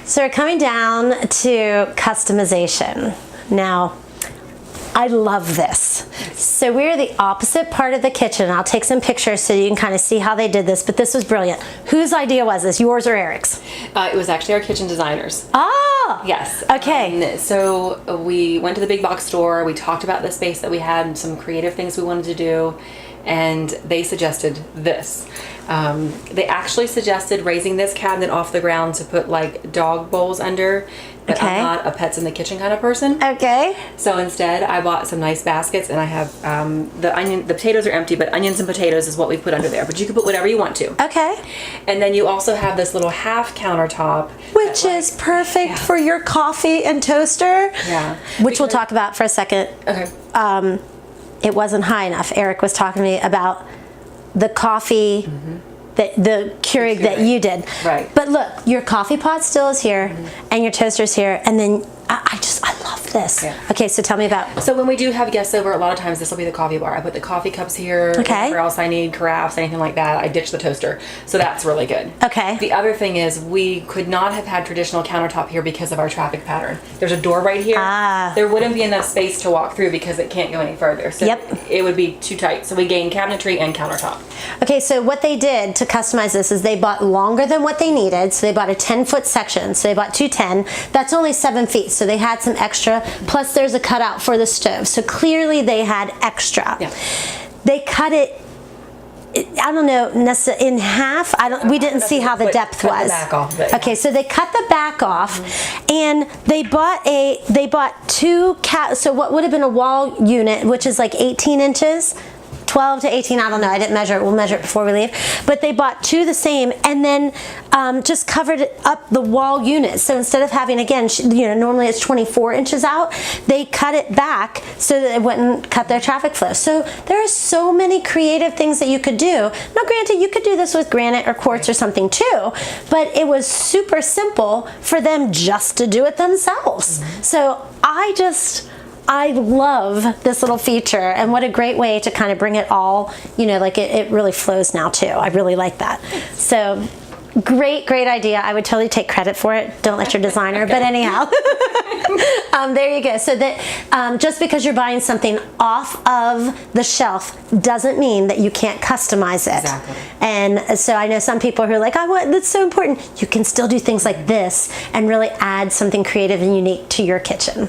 So we're coming down to customization. Now, I love this. So we're the opposite part of the kitchen. I'll take some pictures so you can kind of see how they did this, but this was brilliant. Whose idea was this, yours or Eric's? It was actually our kitchen designers. Oh! Yes. Okay. So we went to the big box store, we talked about the space that we had and some creative things we wanted to do, and they suggested this. They actually suggested raising this cabinet off the ground to put like dog bowls under, but Okay. I'm not a pets in the kitchen kind of person. Okay. So instead, I bought some nice baskets, and I have the potatoes are empty, but onions and potatoes is what we put under there. But you can put whatever you want to. Okay. And then you also have this little half countertop, Which that, is perfect for your coffee and toaster. Yeah. Which we'll talk about for a second. Okay. It wasn't high enough. Eric was talking to me about the coffee, the Keurig that you did. Right. But look, your coffee pot still is here, and your toaster's here, and then I love this. Yeah. Okay, so tell me about. So when we do have guests over, a lot of times this will be the coffee bar. I put the coffee cups here. Okay. Whatever else I need, carafes, anything like that. I ditch the toaster. So that's really good. Okay. The other thing is we could not have had traditional countertop here because of our traffic pattern. There's a door right here. There wouldn't be enough space to walk through because it can't go any further. So it would be too tight. So we gained cabinetry and countertop. Okay, so what they did to customize this is they bought longer than what they needed. So they bought a 10-foot section. So they bought 210. That's only 7 feet. So they had some extra. Plus there's a cutout for the stove. So clearly they had extra. Yeah. They cut it, I don't know, in half. We didn't see how the depth cut was. the back off of it, yeah. Okay, so they cut the back off, and they bought two so what would have been a wall unit, which is like 18 inches. 12 to 18, I don't know, I didn't measure it, we'll measure it before we leave. But they bought two the same, and then just covered up the wall unit. So instead of having, again, normally it's 24 inches out, they cut it back so that it wouldn't cut their traffic flow. So there are so many creative things that you could do. Now granted, you could do this with granite or quartz or something too, but it was super simple for them just to do it themselves. So I love this little feature, and what a great way to kind of bring it all, like it really flows now too. I really like that. So great idea. I would totally take credit for it. Don't let your designer, okay. But anyhow, there you go. So that just because you're buying something off of the shelf doesn't mean that you can't customize it. Exactly. And so I know some people who are like, that's so important. You can still do things like this and really add something creative and unique to your kitchen.